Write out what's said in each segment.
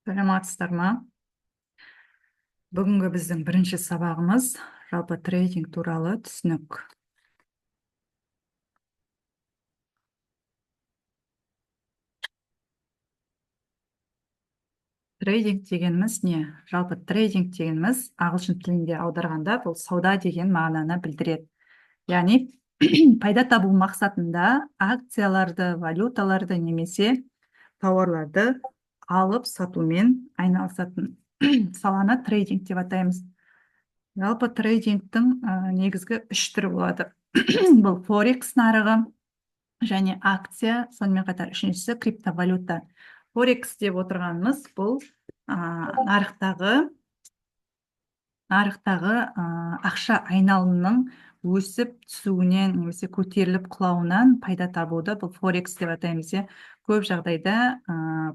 Саламатсыздар ма? Бүгінгі біздің бірінші сабағымыз жалпы трейдинг туралы түсінік. Трейдинг дегеніміз не? Жалпы трейдинг дегеніміз ағылшын тілінде аударғанда бұл сауда деген мағынаны білдіреді. Яғни пайда табу мақсатында акцияларды, валюталарды немесе тауарларды алып сатумен айналысатын саланы трейдинг деп атаймыз. Жалпы трейдингтің негізгі үш түрі болады. Бұл форекс нарығы және акция, сонымен қатар үшіншісі криптовалюта. Форекс деп отырғанымыз бұл нарықтағы ақша айналымның өсіп түсуінен немесе көтеріліп құлауынан пайда табуды бұл форекс деп атаймыз. Көп жағдайда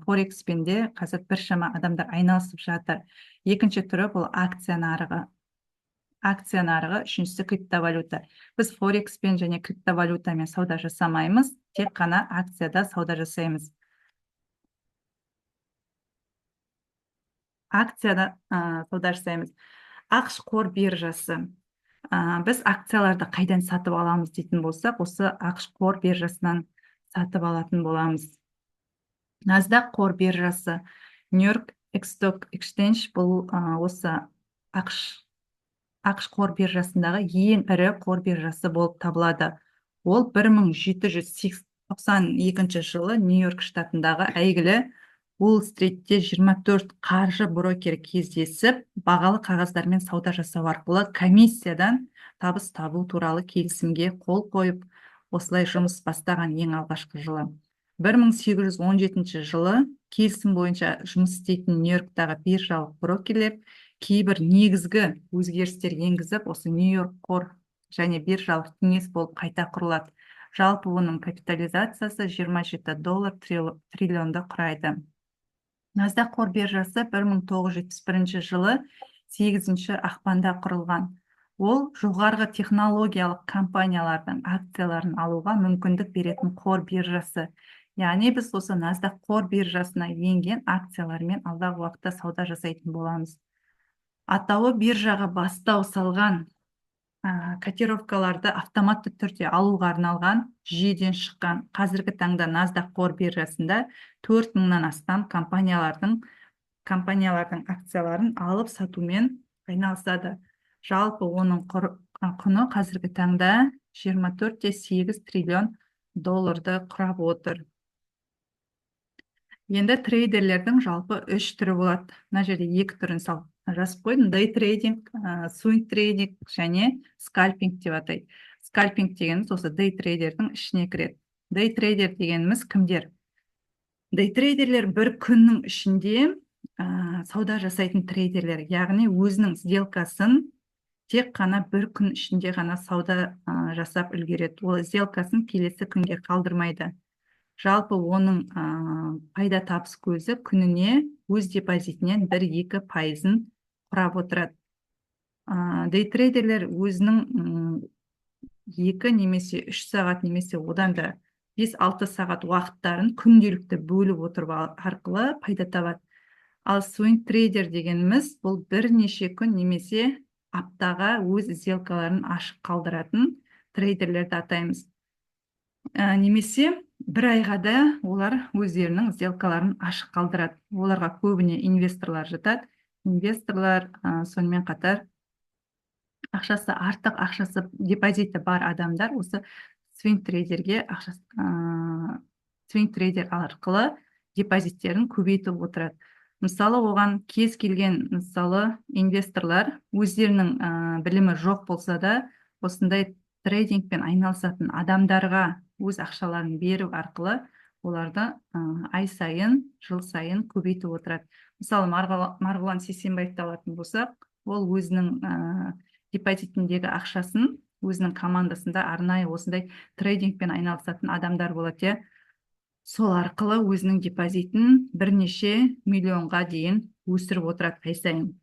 форекспен де қазір біршама адамдар айналысып жатыр. Екінші түрі бұл акция нарығы, үшіншісі криптовалюта. Біз форекспен және криптовалютамен сауда жасамаймыз, тек қана акцияда сауда жасаймыз. Акцияда сауда жасаймыз. ақш қор биржасы. Біз акцияларды қайдан сатып аламыз дейтін болсақ, осы ақш қор биржасынан сатып алатын боламыз. NASDAQ қор биржасы, New York Stock Exchange бұл осы ақш қор биржасындағы ең ірі қор биржасы болып табылады. Ол 1792 жылы Нью-Йорк штатындағы әйгілі Уолл-стритте 24 қаржы брокер кездесіп, бағалы қағаздармен сауда жасау арқылы комиссиядан табыс табу туралы келісімге қол қойып, осылай жұмыс бастаған ең алғашқы жылы. 1817 жылы келісім бойынша жұмыс істейтін Нью-Йорктағы биржалық брокерлер кейбір негізгі өзгерістер енгізіп, осы Нью-Йорк қор және биржалық кеңес болып қайта құрылады. Жалпы оның капитализациясы $27 триллионды құрайды. NASDAQ қор биржасы 1971 жылы 8 ақпанда құрылған. Ол жоғарғы технологиялық компаниялардың акцияларын алуға мүмкіндік беретін қор биржасы. Яғни біз осы NASDAQ қор биржасына енген акциялармен алдағы уақытта сауда жасайтын боламыз. Атауы биржаға бастау салған котировкаларды автоматты түрде алуға арналған жүйеден шыққан. Қазіргі таңда NASDAQ қор биржасында 4000-нан астам компаниялардың акцияларын алып сатумен айналысады. Жалпы оның құны қазіргі таңда $24,8 триллион құрап отыр. Енді трейдерлердің жалпы үш түрі болады. Мына жерде екі түрін жазып қойдым: day трейдинг, swing трейдинг және скальпинг деп атайды. Скальпинг дегеніміз осы day трейдердің ішіне кіреді. Day трейдер дегеніміз кімдер? Day трейдерлер бір күннің ішінде сауда жасайтын трейдерлер, яғни өзінің сделкасын тек қана бір күн ішінде ғана сауда жасап үлгереді. Ол сделкасын келесі күнге қалдырмайды. Жалпы оның пайда табыс көзі күніне өз депозитінен 1-2% құрап отырады. Day трейдерлер өзінің 2 немесе 3 сағат немесе одан да 5-6 сағат уақыттарын күнделікті бөліп отырып арқылы пайда табады. Ал swing трейдер дегеніміз бұл бірнеше күн немесе аптаға өз сделкаларын ашық қалдыратын трейдерлерді атаймыз. Немесе бір айға да олар өздерінің сделкаларын ашық қалдырады. Оларға көбіне инвесторлар жатады. Инвесторлар сонымен қатар артық ақшасы депозиті бар адамдар осы swing трейдер арқылы депозиттерін көбейтіп отырады. Мысалы, оған кез келген инвесторлар өздерінің білімі жоқ болса да, осындай трейдингпен айналысатын адамдарға өз ақшаларын беру арқылы оларды ай сайын, жыл сайын көбейтіп отырады. Мысалы, Марғұлан Сейсенбаевты алатын болсақ, ол өзінің депозитіндегі ақшасын өзінің командасында арнайы осындай трейдингпен айналысатын адамдар болады. Сол арқылы өзінің депозитін бірнеше миллионға дейін өсіріп отырады ай сайын.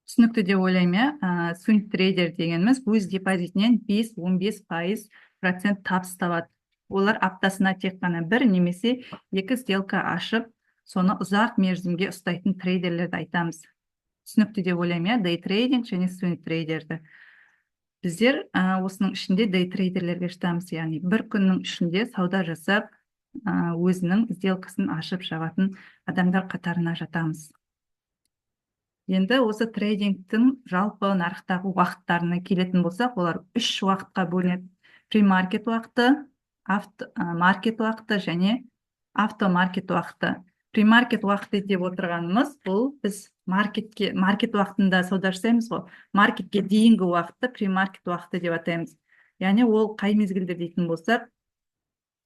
Түсінікті деп ойлаймын. Swing трейдер дегеніміз өз депозитінен 5-15% табыс табады. Олар аптасына тек қана бір немесе екі сделка ашып, соны ұзақ мерзімге ұстайтын трейдерлерді айтамыз. Түсінікті деп ойлаймын, дей трейдинг және swing трейдерді. Біздер осының ішінде дей трейдерлерге жатамыз, яғни бір күннің ішінде сауда жасап, өзінің сделкасын ашып жабатын адамдар қатарына жатамыз. Енді осы трейдингтің жалпы нарықтағы уақыттарына келетін болсақ, олар 3 уақытқа бөлінеді. Премаркет уақыты, маркет уақыты және автомаркет уақыты. Премаркет уақыты деп отырғанымыз, бұл біз маркет уақытында сауда жасаймыз ғой. Маркетке дейінгі уақытты премаркет уақыты деп атаймыз. Яғни ол қай мезгілде дейтін болсақ,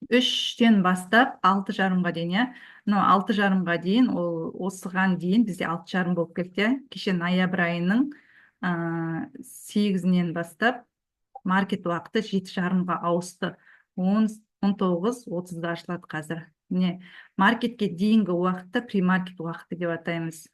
3-тен бастап 6:30-ға дейін, 6:30-ға дейін, осыған дейін бізде 6:30 болып кетті. Кеше ноябрь айының 8-нен бастап маркет уақыты 7:30-ға ауысты. 19:30-да ашылады қазір. Маркетке дейінгі уақытты премаркет уақыты деп атаймыз.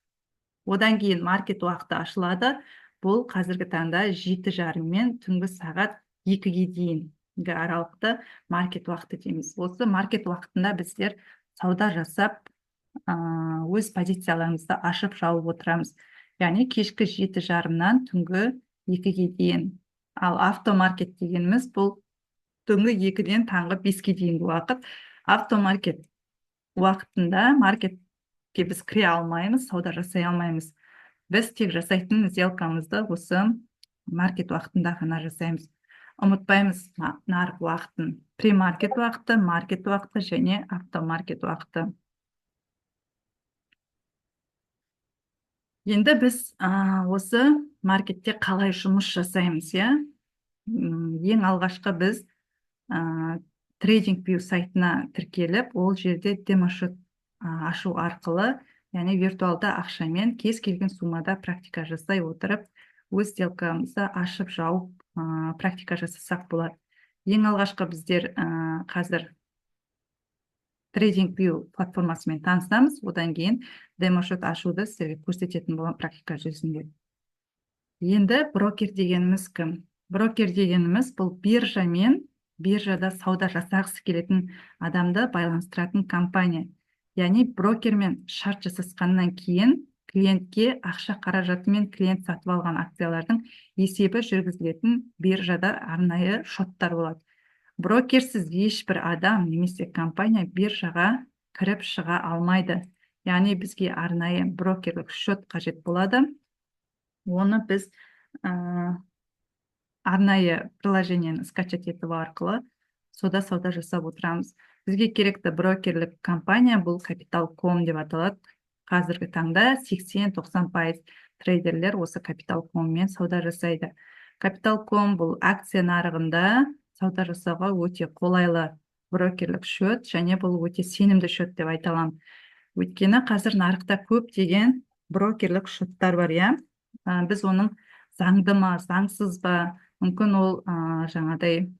Одан кейін маркет уақыты ашылады. Бұл қазіргі таңда 7:30 мен түнгі сағат 2-ге дейінгі аралықты маркет уақыты дейміз. Осы маркет уақытында біздер сауда жасап, өз позицияларымызды ашып жауып отырамыз. Яғни кешкі 7:30-нан түнгі 2-ге дейін. Ал автомаркет дегеніміз бұл түнгі 2-ден таңғы 5-ге дейінгі уақыт. Автомаркет уақытында маркетке біз кіре алмаймыз, сауда жасай алмаймыз. Біз тек жасайтын сделкамызды осы маркет уақытында ғана жасаймыз. Ұмытпаймыз нарық уақытын. Премаркет уақыты, маркет уақыты және автомаркет уақыты. Енді біз осы маркетте қалай жұмыс жасаймыз, ең алғашқы біз TradingView сайтына тіркеліп, ол жерде демошот ашу арқылы, яғни виртуалда ақшамен кез келген суммада практика жасай отырып, өз сделкамызды ашып жауып практика жасасақ болады. Ең алғашқы біздер қазір TradingView платформасымен танысамыз, одан кейін демошот ашуды сіздерге көрсететін болған практика жүзінде. Енді брокер дегеніміз кім? Брокер дегеніміз бұл биржада сауда жасағысы келетін адамды байланыстыратын компания. Яғни брокермен шарт жасасқаннан кейін клиентке ақша қаражаты мен клиент сатып алған акциялардың есебі жүргізілетін биржада арнайы шоттар болады. Брокерсіз ешбір адам немесе компания биржаға кіріп шыға алмайды. Яғни бізге арнайы брокерлік шот қажет болады. Оны біз арнайы приложениені скачать етіп арқылы сауда жасап отырамыз. Бізге керекті брокерлік компания бұл Capital.com деп аталады. Қазіргі таңда 80-90% трейдерлер осы Capital.com мен сауда жасайды. Capital.com бұл акция нарығында сауда жасауға өте қолайлы брокерлік шот, және бұл өте сенімді шот деп айта аламын. Өйткені қазір нарықта көптеген брокерлік шоттар бар, біз оның заңды ма, заңсыз ба, мүмкін ол жаңадай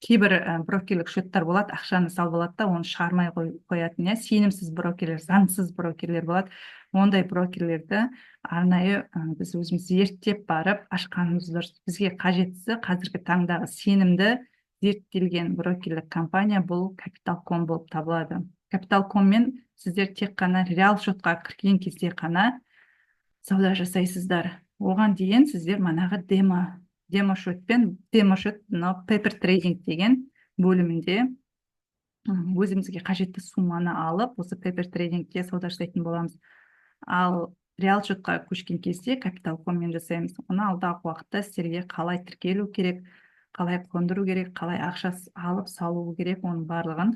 кейбір брокерлік шоттар болады, ақшаны салып алады да, оны шығармай қоятын, сенімсіз брокерлер, заңсыз брокерлер болады. Ондай брокерлерді арнайы біз өзіміз зерттеп барып ашқанымыз дұрыс. Бізге қажеттісі қазіргі таңдағы сенімді зерттелген брокерлік компания бұл Capital.com болып табылады. Capital.com мен сіздер тек қана реал шотқа кірген кезде қана сауда жасайсыздар. Оған дейін сіздер манағы демошот, paper trading деген бөлімінде өзімізге қажетті сумманы алып, осы paper tradingте сауда жасайтын боламыз. Ал реал шотқа көшкен кезде Capital.com мен жасаймыз. Оны алдағы уақытта сіздерге қалай тіркелу керек, қалай қондыру керек, қалай ақша алып салу керек, оның барлығын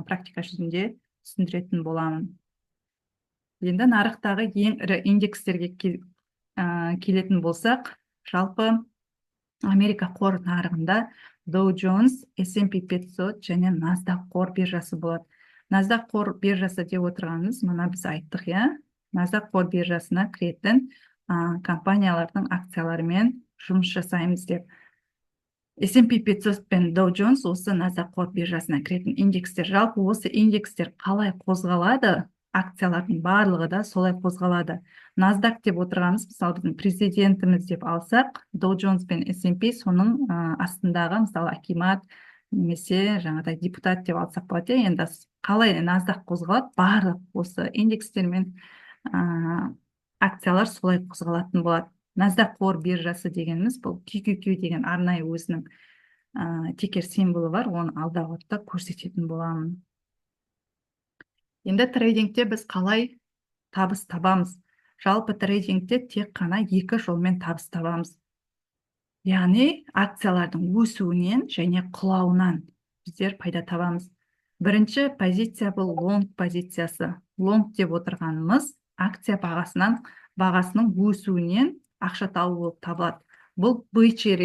практика жүзінде түсіндіретін боламын. Енді нарықтағы ең ірі индекстерге келетін болсақ, жалпы Америка қор нарығында Dow Jones, S&P 500 және NASDAQ қор биржасы болады. NASDAQ қор биржасы деп отырғанымыз, мұна біз айттық, NASDAQ қор биржасына кіретін компаниялардың акцияларымен жұмыс жасаймыз деп. S&P 500 пен Dow Jones осы NASDAQ қор биржасына кіретін индекстер. Жалпы осы индекстер қалай қозғалады? Акциялардың барлығы да солай қозғалады. NASDAQ деп отырғанымыз, мысалы біздің президентіміз деп алсақ, Dow Jones пен S&P соның астындағы, мысалы Акимат, немесе жаңағыдай депутат деп алсақ болады. Енді қалай NASDAQ қозғалады? Барлық осы индекстер мен акциялар солай қозғалатын болады. NASDAQ қор биржасы дегеніміз бұл QQQ деген арнайы өзінің тикер символы бар, оны алдағы уақытта көрсететін боламын. Енді трейдингте біз қалай табыс табамыз? Жалпы трейдингте тек қана екі жолмен табыс табамыз. Яғни акциялардың өсуінен және құлауынан біздер пайда табамыз. Бірінші позиция бұл лонг позициясы. Лонг деп отырғанымыз акция бағасының өсуінен ақша табу болып табылады. Бұл бычий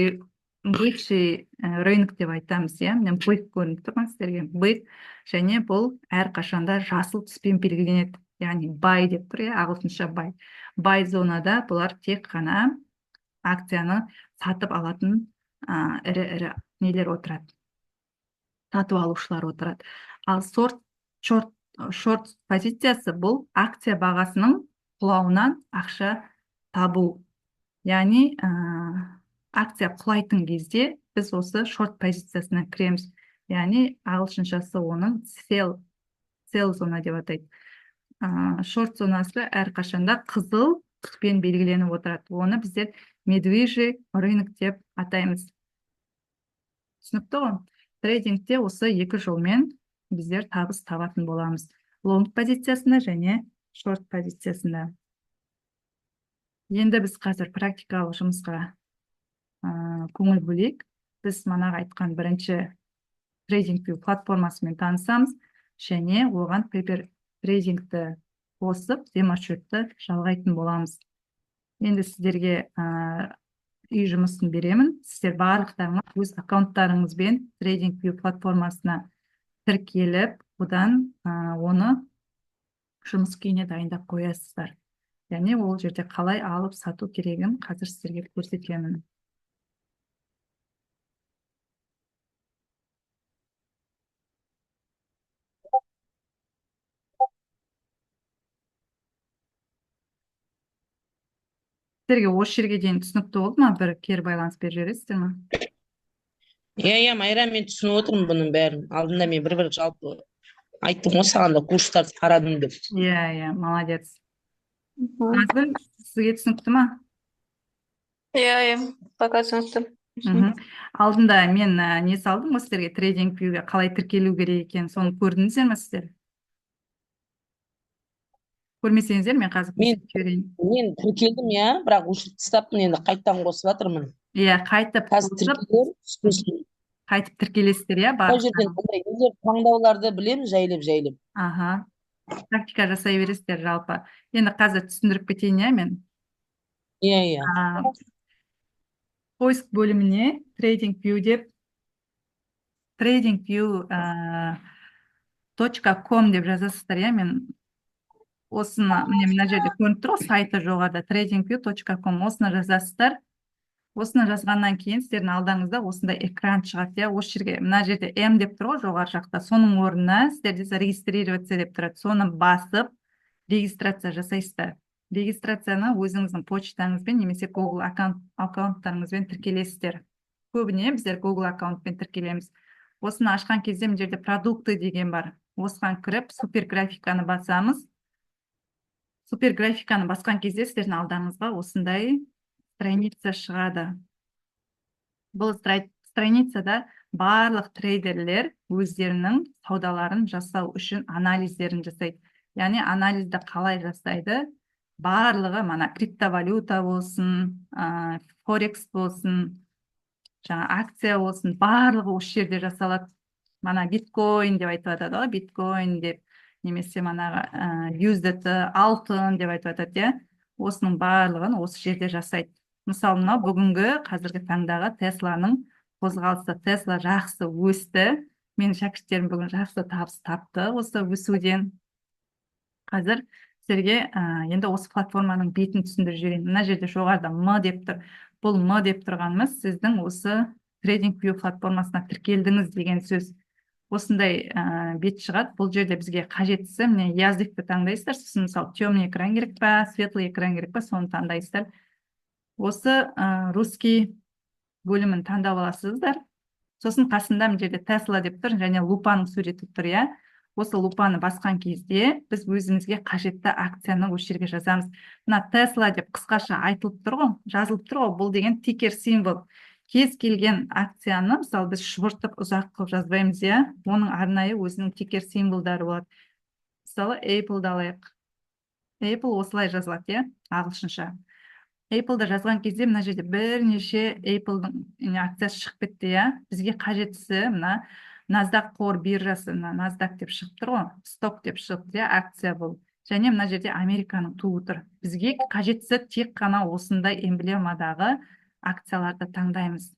рынок деп айтамыз, Мен бык көрініп тұрмын сіздерге. Бык, және бұл әрқашанда жасыл түспен белгіленеді. Яғни бай деп тұр, ағылшынша бай. Бай зонада бұлар тек қана акцияны сатып алатын ірі нелер отырады. Сатып алушылар отырады. Ал шорт позициясы бұл акция бағасының құлауынан ақша табу. Яғни акция құлайтын кезде біз осы шорт позициясына кіреміз. Яғни ағылшыншасы оның sell зона деп атайды. Шорт зонасы әрқашанда қызыл түспен белгіленіп отырады. Оны біздер медвежий рынок деп атаймыз. Түсінікті ғой? Трейдингте осы екі жолмен біздер табыс табатын боламыз. Лонг позициясында және шорт позициясында. Енді біз қазір практикалық жұмысқа көңіл бөлейік. Біз манағы айтқан бірінші TradingView платформасымен танысамыз, және оған пейпер трейдингті қосып, демошотты жалғайтын боламыз. Енді сіздерге үй жұмысын беремін. Сіздер барлықтарыңыз өз аккаунттарыңызбен TradingView платформасына тіркеліп, одан оны жұмыс күйіне дайындап қоясыздар. Яғни ол жерде қалай алып сату керегін қазір сіздерге көрсетемін. Сіздерге осы жерге дейін түсінікті болды ма? Бір кері байланыс беріп жібересіздер ме? Иә, Майра, мен түсініп отырмын бұның бәрін. Алдында мен бір жалпы айттым ғой саған да курстарды қарадым деп. Иә, молодец. Назгүл, сізге түсінікті ма? Иә, пока түсінікті. Алдында мен не салдым ғой сіздерге, TradingView'ге қалай тіркелу керек екен, соны көрдіңіздер ме сіздер? Көрмесеңіздер, мен қазір көрейін. Мен тіркелдім, бірақ өшіріп тастаппын, енді қайттан қосып жатырмын. Иә, қайтып тіркелесіздер, Бұл жерден таңдауларды білем, жайлап. Аха. Практика жасай бересіздер жалпы. Енді қазір түсіндіріп кетейін, мен. Иә. Поиск бөліміне TradingView деп TradingView.com деп жазасыздар, мен осыны, мына жерде көрініп тұр, сайты жоғарыда TradingView.com, осыны жазасыздар. Осыны жазғаннан кейін сіздердің алдарыңызда осындай экран шығады. Осы жерге, мына жерде М деп тұр ғой жоғары жақта, соның орнына сіздерде зарегистрироваться деп тұрады. Соны басып, регистрация жасайсыздар. Регистрацияны өзіңіздің почтаңызбен немесе Google аккаунттарыңызбен тіркелесіздер. Көбіне біздер Google аккаунтпен тіркелеміз. Осыны ашқан кезде мына жерде продукты деген бар. Осыған кіріп, суперграфиканы басамыз. Суперграфиканы басқан кезде сіздердің алдарыңызға осындай страница шығады. Бұл страницада барлық трейдерлер өздерінің саудаларын жасау үшін анализдерін жасайды. Яғни анализді қалай жасайды? Барлығы, криптовалюта болсын, форекс болсын, акция болсын, барлығы осы жерде жасалады. Биткоин деп айтып атады ғой, биткоин деп, немесе USDT, алтын деп айтып атады. Осының барлығын осы жерде жасайды. Мысалы, бүгінгі қазіргі таңдағы Тесланың қозғалысы. Тесла жақсы өсті. Менің шәкірттерім бүгін жақсы табыс тапты осы өсуден. Қазір сіздерге енді осы платформаның бетін түсіндіріп жіберейін. Мына жерде жоғарыда М деп тұр. Бұл М деп тұрғанымыз сіздің осы TradingView платформасына тіркелдіңіз деген сөз. Осындай бет шығады. Бұл жерде бізге қажеттісі, міне языкты таңдайсыздар. Сосын мысалы темный экран керек па, светлый экран керек па, соны таңдайсыздар. Осы русский бөлімін таңдап аласыздар. Сосын қасында мына жерде Tesla деп тұр, және лупаның суреті тұр, иә. Осы лупаны басқан кезде біз өзімізге қажетті акцияны осы жерге жазамыз. Мына Tesla деп қысқаша айтылып тұр ғой, жазылып тұр ғой, бұл деген тикер символ. Кез келген акцияны, мысалы, біз шұбыртып ұзақ қылып жазбаймыз, иә. Оның арнайы өзінің тикер символдары болады. Мысалы, Apple-ды алайық. Apple осылай жазылады, иә, ағылшынша. Apple-ды жазған кезде мына жерде бірнеше Apple-дің акциясы шығып кетті, иә. Бізге қажеттісі мына NASDAQ қор биржасы, NASDAQ деп шығып тұр ғой, сток деп шығып, иә, акция бұл. Және мына жерде Американың туы тұр. Бізге қажеттісі тек қана осындай эмблемадағы акцияларды таңдаймыз.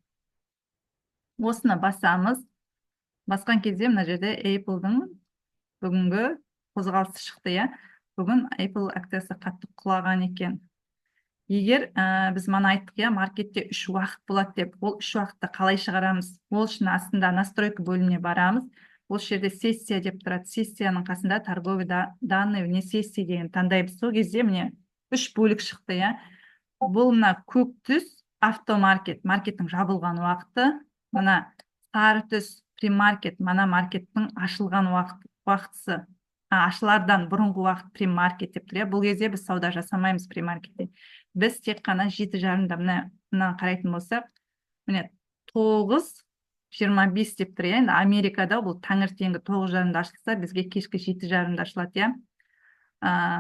Осыны басамыз. Басқан кезде мына жерде Apple-дің бүгінгі қозғалысы шықты, иә. Бүгін Apple акциясы қатты құлаған екен. Егер біз мана айттық, иә, маркетте 3 уақыт болады деп, ол 3 уақытты қалай шығарамыз? Ол үшін астында настройка бөліміне барамыз. Ол жерде сессия деп тұрады. Сессияның қасында торговый данные вне сессии деген таңдаймыз. Сол кезде міне 3 бөлік шықты, иә. Бұл мына көк түс автомаркет, маркеттің жабылған уақыты, мына сары түс премаркет, мана маркеттің ашылған уақытысы. Ашылардан бұрынғы уақыт премаркет деп тұр. Бұл кезде біз сауда жасамаймыз премаркетте. Біз тек қана 7:30-да мына қарайтын болсақ, міне 9:25 деп тұр. Енді Америкада бұл таңертеңгі 9:30-да ашылса, бізге кешкі 7:30-да ашылады, иә.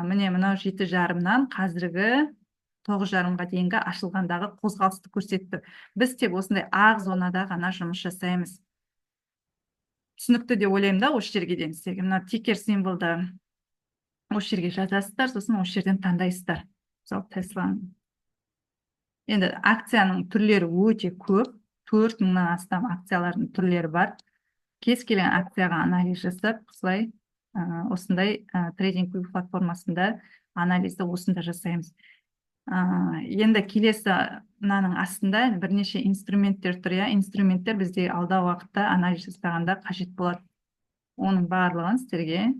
Міне мынау 7:30-нан қазіргі 9:30-ға дейінгі ашылғандағы қозғалысты көрсетті. Біз тек осындай ақ зонада ғана жұмыс жасаймыз. Түсінікті деп ойлаймын да, осы жерге дейін сіздерге. Мына тикер символды осы жерге жазасыздар, сосын осы жерден таңдайсыздар. Мысалы, Tesla. Енді акцияның түрлері өте көп. 4000-нан астам акциялардың түрлері бар. Кез келген акцияға анализ жасап, осындай трейдинг платформасында анализді осында жасаймыз. Енді келесі мынаның астында бірнеше инструменттер тұр, иә. Инструменттер бізде алдағы уақытта анализ жасағанда қажет болады. Оның барлығын сіздерге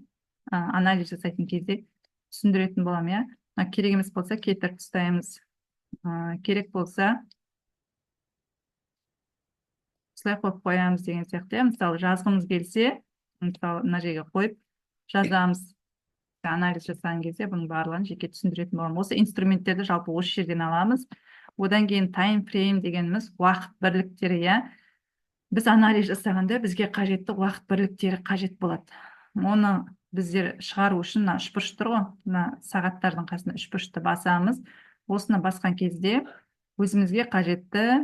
анализ жасайтын кезде түсіндіретін болам, иә. Керек емес болса кетіріп тастаймыз. Керек болса осылай қойып қоямыз деген сияқты. Мысалы, жазғымыз келсе, мысалы, мына жерге қойып жазамыз. Анализ жасаған кезде бұның барлығын жеке түсіндіретін боламын. Осы инструменттерді жалпы осы жерден аламыз. Одан кейін time frame дегеніміз уақыт бірліктері, иә. Біз анализ жасағанда бізге қажетті уақыт бірліктері қажет болады. Оны біздер шығару үшін мына үшбұрыш тұр ғой, мына сағаттардың қасында үшбұрышты басамыз. Осыны басқан кезде өзімізге қажетті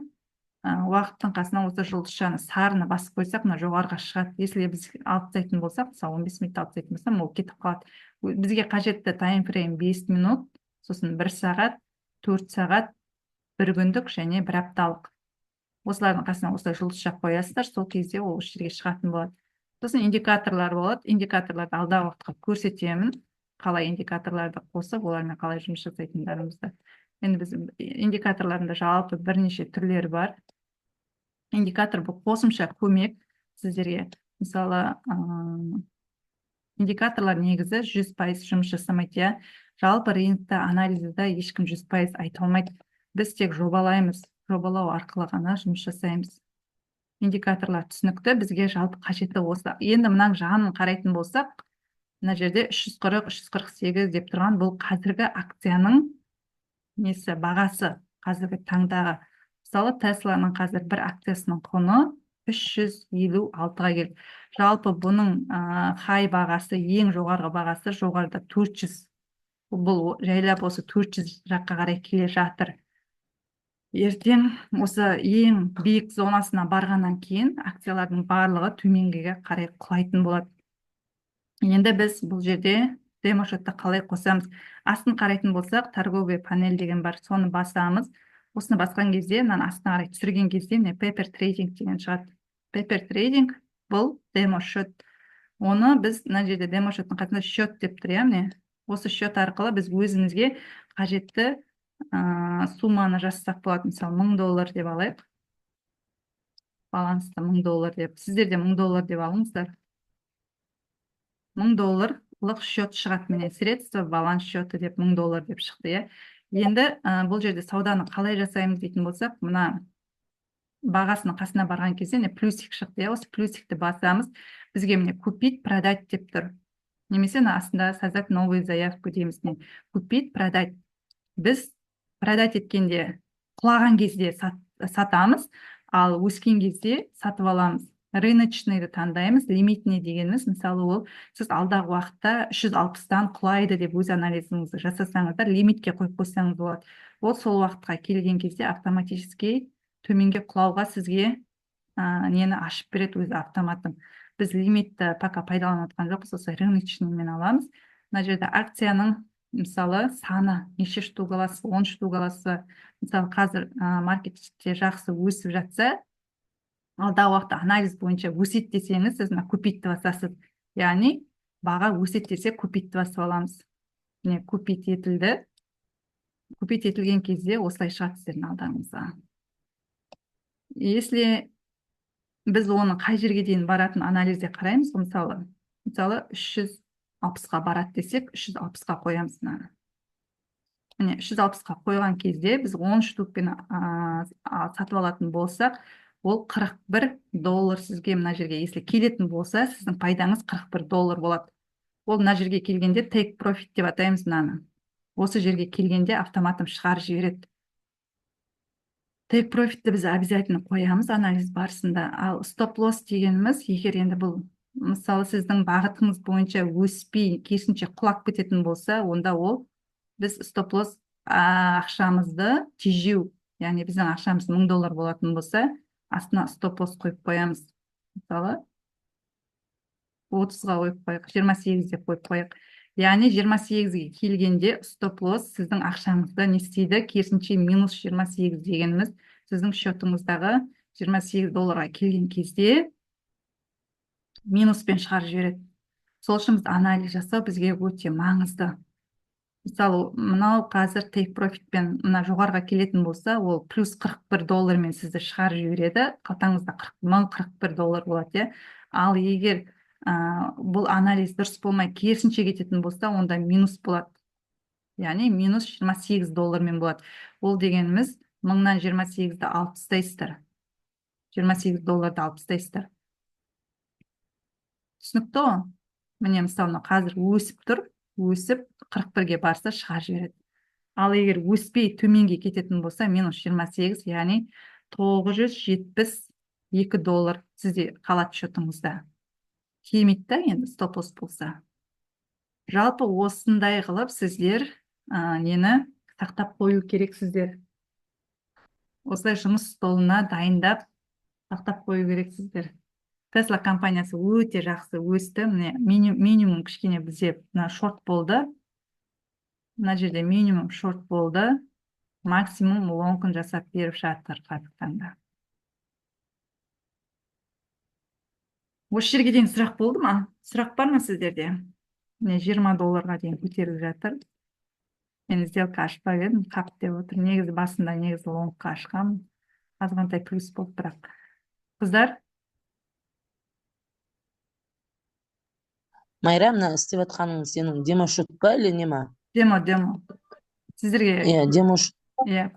уақыттың қасына осы жұлдызшаны сарыны басып қойсақ, мына жоғарыға шығады. Если біз алып тастайтын болсақ, мысалы 15 минут алып тастайтын болсам, ол кетіп қалады. Бізге қажетті time frame 5 минут, сосын 1 сағат, 4 сағат, 1 күндік және 1 апталық. Осылардың қасына осылай жұлдызша қоясыздар, сол кезде ол осы жерге шығатын болады. Сосын индикаторлар болады. Индикаторларды алдағы уақытқа көрсетемін. Қалай индикаторларды қосып, олармен қалай жұмыс жасайтындарымызды. Енді біз индикаторларында жалпы бірнеше түрлері бар. Индикатор бұл қосымша көмек сіздерге. Мысалы, индикаторлар негізі 100% жұмыс жасамайды. Жалпы рынокта анализда ешкім 100% айта алмайды. Біз тек жобалаймыз. Жобалау арқылы ғана жұмыс жасаймыз. Индикаторлар түсінікті, бізге жалпы қажеті осы. Енді мынаң жағын қарайтын болсақ, мына жерде 340-348 деп тұрған бұл қазіргі акцияның бағасы, қазіргі таңдағы. Мысалы, Тесланың қазір бір акциясының құны 356-ға келді. Жалпы бұның хай бағасы, ең жоғарғы бағасы жоғарыда 400. Бұл жайлап осы 400 жаққа қарай келе жатыр. Ертең осы ең биік зонасына барғаннан кейін акциялардың барлығы төменгіге қарай құлайтын болады. Енді біз бұл жерде демошотты қалай қосамыз? Астын қарайтын болсақ, торговый панель деген бар, соны басамыз. Осыны басқан кезде, астына қарай түсірген кезде, paper trading деген шығады. Paper trading бұл демошот. Оны біз мына жерде демошоттың қасында счет деп тұр, осы счет арқылы біз өзімізге қажетті сумманы жазсақ болады. Мысалы, $1000 деп алайық. Балансты $1000 деп. Сіздер де $1000 деп алыңыздар. $1000 счет шығады, міне средства баланс счеты деп $1000 деп шықты. Енді бұл жерде сауданы қалай жасаймыз дейтін болсақ, мына бағасының қасына барған кезде міне плюсик шықты, иә, осы плюсикті басамыз, бізге міне купить, продать деп тұр. Немесе мына астында создать новую заявку дейміз. Не купить, продать. Біз продать еткенде құлаған кезде сатамыз, ал өскен кезде сатып аламыз. Рыночныйды таңдаймыз, лимитный дегеніміз, мысалы ол сіз алдағы уақытта 360-тан құлайды деп өз анализіңізді жасасаңыздар, лимитке қойып қойсаңыз болады. Ол сол уақытқа келген кезде автоматически төменге құлауға сізге нені ашып береді өзі автоматын. Біз лимитті пока пайдаланып жатқан жоқпыз, осы рыночныймен аламыз. Мына жерде акцияның мысалы саны неше штук аласыз, 10 штук аласыз. Мысалы қазір маркетте жақсы өсіп жатса, алдағы уақытта анализ бойынша өседі десеңіз, сіз мына купить басасыз. Яғни баға өседі десе купить басып аламыз. Міне купить етілді. Купить етілген кезде осылай шығады сіздердің алдарыңызға. Если біз оны қай жерге дейін баратын анализде қараймыз, мысалы 360-ға барады десек, 360-ға қоямыз мынаны. Міне 360-қа қойған кезде біз 10 штукпен сатып алатын болсақ, ол $41 сізге мына жерге, если келетін болса, сіздің пайдаңыз $41 болады. Ол мына жерге келгенде take profit деп атаймыз мынаны. Осы жерге келгенде автоматом шығарып жібереді. Take profitті біз обязательно қоямыз анализ барысында. Ал стоп-лосс дегеніміз, егер енді бұл мысалы сіздің бағытыңыз бойынша өспей, керісінше құлап кететін болса, онда ол біз стоп-лосс ақшамызды тежеу, яғни біздің ақшамыз $1000 болатын болса, астына стоп-лосс қойып қоямыз. Мысалы 30-ға қойып қойық, 28 деп қойып қойық. Яғни 28-ге келгенде стоп-лосс сіздің ақшаңызды не істейді? Керісінше минус 28 дегеніміз сіздің счетыңыздағы $28 келген кезде минуспен шығарып жібереді. Сол үшін біз анализ жасау бізге өте маңызды. Мысалы, мынау қазір take profitпен мына жоғарға келетін болса, ол плюс $41 мен сізді шығарып жібереді. Қалтаңызда $41 болады. Ал егер бұл анализ дұрыс болмай керісінше кететін болса, онда минус болады. Яғни минус $28 мен болады. Ол дегеніміз 1000-нан 28-ді алып тастайсыздар. $28 алып тастайсыздар. Түсінікті ғой? Міне мысалы қазір өсіп тұр, өсіп 41-ге барса шығарып жібереді. Ал егер өспей төменге кететін болса, минус 28, яғни $972 сізде қалады счетыңызда. Келмейді, енді стоп-лосс болса. Жалпы осындай қылып сіздер нені сақтап қою керексіздер. Осылай жұмыс столына дайындап сақтап қою керексіздер. Tesla компаниясы өте жақсы өсті. Минимум кішкене бізде шорт болды. Мына жерде минимум шорт болды. Максимум лонгын жасап беріп жатыр қазіргі таңда. Осы жерге дейін сұрақ болды ма? Сұрақ бар ма сіздерде? Міне $20 дейін көтеріліп жатыр. Мен сделка ашпап едім, қап деп отыр. Негізі басында лонгқа ашқам. Азғантай плюс болды бірақ. Қыздар? Майра, мына істеп жатқаның сенің демо шот па или не ма? Демо. Сіздерге демо шот.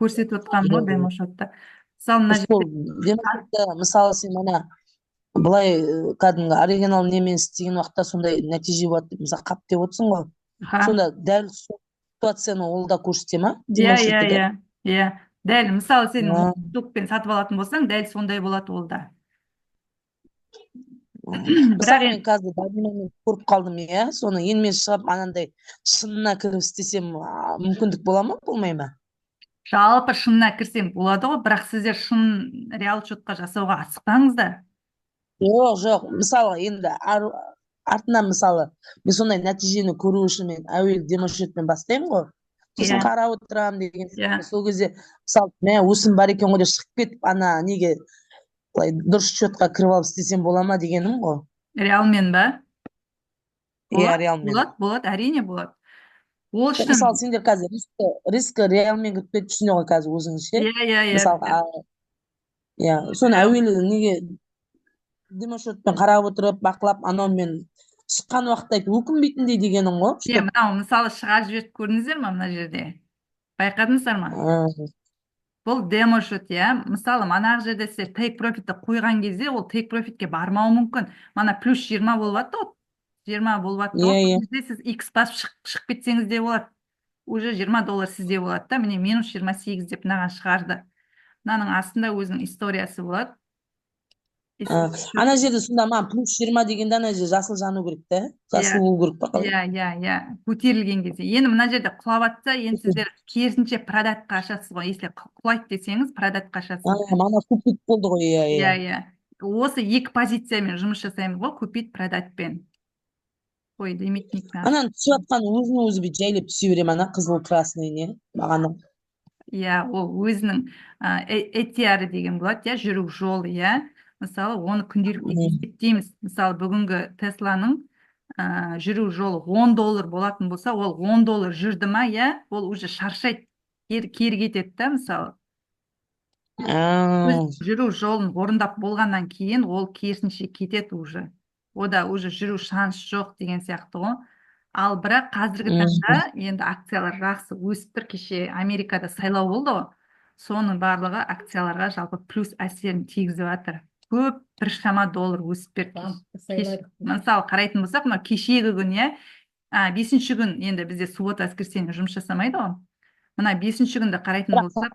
Көрсетіп отқан ғой демо шотта. Мысалы, мысалы сен мына былай кәдімгі оригинал немен істеген уақытта сондай нәтиже болады деп мысалы қап деп отырсың ғой. Сонда дәл ситуацияны ол да көрсете ма? Иә. Дәл, мысалы сен штукпен сатып алатын болсаң, дәл сондай болады ол да. Мысалы мен қазір дәлмен көріп қалдым, иә, соны енмен шығып анандай шынына кіріп істесем мүмкіндік бола ма, болмай ма? Жалпы шынына кірсең болады ғой, бірақ сіздер шын реал шотқа жасауға асықпаңыздар. Жоқ, мысалы енді артынан мысалы мен сондай нәтижені көру үшін мен әуелі демо шотпен бастаймын ғой. Сосын қарап отырамын деген. Сол кезде мысалы өсім бар екен ғой деп шығып кетіп ана неге дұрыс шотқа кіріп алып істесем бола ма дегенім ғой. Реалмен ба? Иә, реалмен. Болады, әрине болады. Ол үшін мысалы сендер қазір рискі реалмен кіріп кетіп түсіне ғой қазір өзіңізше. Иә, соны әуелі неге демо шотпен қарап отырып, бақылап, анаумен шыққан уақытта өкінбейтіндей дегенім ғой. Мынау мысалы шығарып жіберіп көрдіңіздер ма мына жерде? Байқадыңыздар ма? бұл демо шот, иә. Мысалы, манағы жерде сіздер take profitті қойған кезде, ол take profitке бармауы мүмкін. Мана плюс 20 болып атты ғой. 20 болып атты ғой. Иә, Сол кезде сіз X басып шығып кетсеңіз де болады. Уже $20 сізде болады да. Міне минус 28 деп мынаған шығарды. Мынаның астында өзінің историясы болады. Ана жерде сонда маған плюс 20 дегенде ана жер жасыл жану керек та? Жасыл болу керек па қалай? Иә. Көтерілген кезде. Енді мына жерде құлап атса, енді сіздер керісінше продатқа ашасыз ғой. Если құлайды десеңіз, продатқа ашасыз. Мана купить болды ғой, иә. Иә. Осы екі позициямен жұмыс жасаймыз ғой, купить, продатпен. Ой, лимитник. Ананы түсіп жатқан өзін өзі бүйтіп жайлап түсе беремін, ана қызыл красный не бағана. Иә, ол өзінің ATR деген болады, иә, жүру жолы, иә. Мысалы, оны күнделікті есептейміз. Мысалы, бүгінгі Тесланың жүру жолы $10 болатын болса, ол $10 жүрді ма, иә, ол уже шаршайды, кері кетеді да, мысалы. Жүру жолын орындап болғаннан кейін ол керісінше кетеді уже. Ода уже жүру шанс жоқ деген сияқты ғой. Ал бірақ қазіргі таңда енді акциялар жақсы өсіп тұр. Кеше Америкада сайлау болды ғой. Соның барлығы акцияларға жалпы плюс әсерін тигізіп жатыр. Көп біршама доллар өсіп берді. Мысалы қарайтын болсақ, мына кешегі күн, иә, 5-ші күн енді бізде суббота воскресенье жұмыс жасамайды ғой. Мына 5-ші күнді қарайтын болсақ,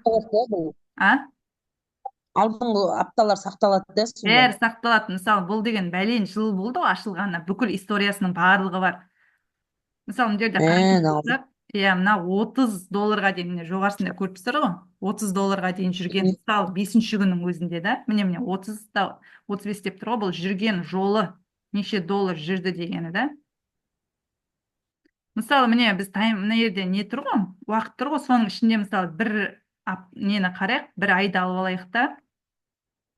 алдыңғы апталар сақталады да сонда? Бәрі сақталады. Мысалы, бұл деген бәлен жыл болды ғой ашылғанына, бүкіл историясының барлығы бар. Мысалы, мына жерде қарайтын болсақ, иә, мына $30 дейін, міне жоғарысында көріп тұрсыздар ғой, $30 дейін жүрген, мысалы, 5-ші күннің өзінде да, міне 30 та 35 деп тұр ғой, бұл жүрген жолы неше доллар жүрді дегені да. Мысалы, міне біз мына жерде не тұр ғой, уақыт тұр ғой, соның ішінде мысалы бір нені қарайық, бір айды алып алайық та.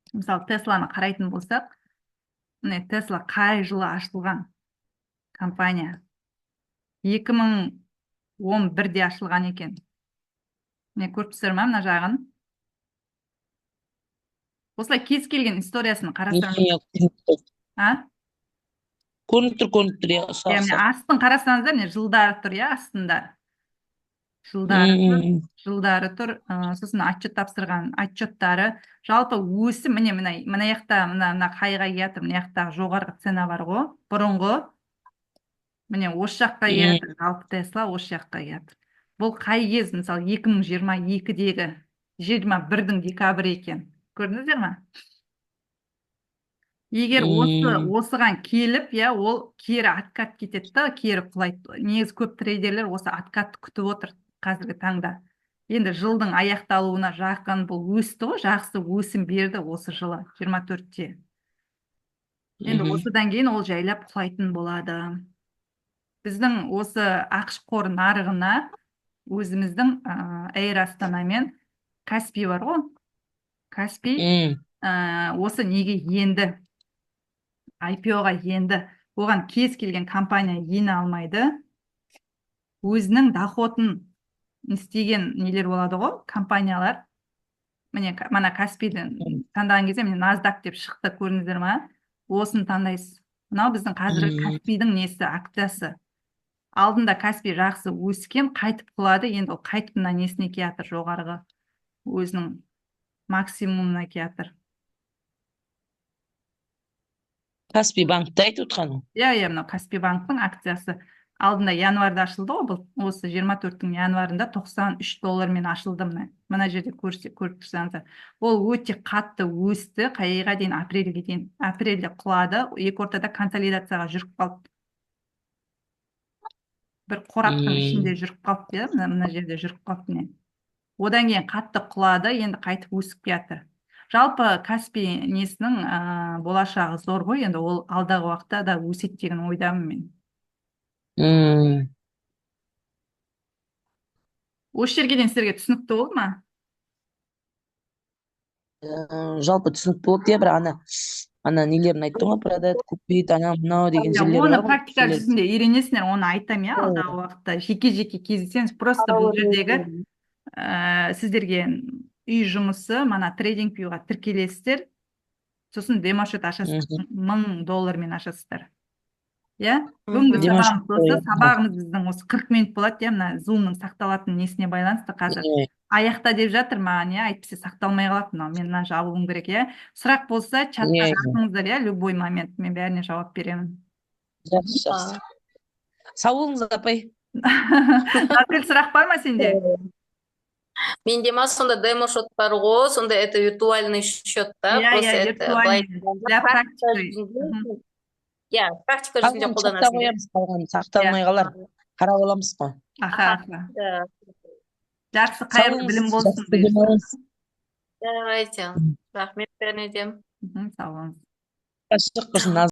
Мысалы, Тесланы қарайтын болсақ, міне Тесла қай жылы ашылған компания? 2011-де ашылған екен. Міне көріп тұрсыздар ма мына жағын? Осылай кез келген историясын қарасаңыз. Көрініп тұр, иә. Астын қарасаңыздар, міне жылдары тұр, иә, астында. Жылдары тұр, сосын отчет тапсырған отчеттары, жалпы өсім, міне мына жақта, мына қайға келатыр, мына жақта жоғарғы цена бар ғой, бұрынғы, міне осы жаққа келатыр, жалпы Тесла осы жаққа келатыр. Бұл қай кез, мысалы 2022-дегі 21-дің декабрі екен, көрдіңіздер ма? Егер осыған келіп, иә, ол кері откат кетеді да, кері құлайды. Негізі көп трейдерлер осы откатты күтіп отыр қазіргі таңда. Енді жылдың аяқталуына жақын бұл өсті ғой, жақсы өсім берді осы жылы 24-те. Енді осыдан кейін ол жайлап құлайтын болады. Біздің осы ақш қор нарығына өзіміздің Эйр Астана мен Каспий бар ғой. Каспий осы неге енді? IPO-ға енді. Оған кез келген компания ене алмайды. Өзінің доходын істеген нелер болады ғой, компаниялар. Міне, мана Каспийді таңдаған кезде, міне NASDAQ деп шықты, көрдіңіздер ма? Осын таңдайсыз. Мынау біздің қазіргі Каспийдің несі, акциясы. Алдында Каспий жақсы өскен, қайтып құлады, енді ол қайтып мына несіне келатыр, жоғарғы өзінің максимумына келатыр. Каспий банкты айтып отырғаның? Иә, мынау Каспий банктың акциясы. Алдында январда ашылды ғой, бұл. Осы 24-тің январында $93 ашылды мына. Мына жерде көріп тұрсаңыздар. Ол өте қатты өсті, қайға дейін, апрельге дейін. Апрельде құлады, екі ортада консолидацияға жүріп қалды. Бір қораптың ішінде жүріп қалды, мына жерде жүріп қалды. Одан кейін қатты құлады, енді қайтып өсіп келатыр. Жалпы Каспий несінің болашағы зор ғой, енді ол алдағы уақытта да өседі деген ойдамын мен. Осы жерге дейін сіздерге түсінікті болды ма? Жалпы түсінікті болды, иә, бірақ ана нелерін айттың ғой, продать, купить, ана мынау деген жерлер бар ғой. Оны практика жүзінде үйренесіңдер, оны айтамын, иә, алдағы уақытта жеке-жеке кездесеміз. Просто бұл жердегі сіздерге үй жұмысы, мана трейдинг вьюға тіркелесіздер, сосын демошет ашасыздар, $1000 ашасыздар. Иә? Бүгінгі сабағымыз біздің осы 40 минут болады, иә, мына зумның сақталатын несіне байланысты қазір. аяқта деп жатыр маған, иә, әйтпесе сақталмай қалады мынау. Мен мына жабуым керек, иә. Сұрақ болса, чатқа Иә, жазыңыздар, иә, любой момент. Мен бәріне жауап беремін. жақсы, жақсы. Сау болыңыз, апай. Назгүл, сұрақ бар ма сенде? Менде ма сонда демо-шот бар ғой, сонда это виртуальный счет, да? Иә, Просто иә, это былай виртуальный. Для практики. жүзінде, иә, практика жүзінде Қалғанын чатта қолданасың. қоямыз, қалғанын сақталмай қалар. Қарап аламыз ғой. Аха, аха. Да. Жақсы, Сау қайырлы болыңыз, білім болсын. жақсы демалыңыз. Давайте. Рахмет бәріне де. Сау болыңыз. Ашық болсын.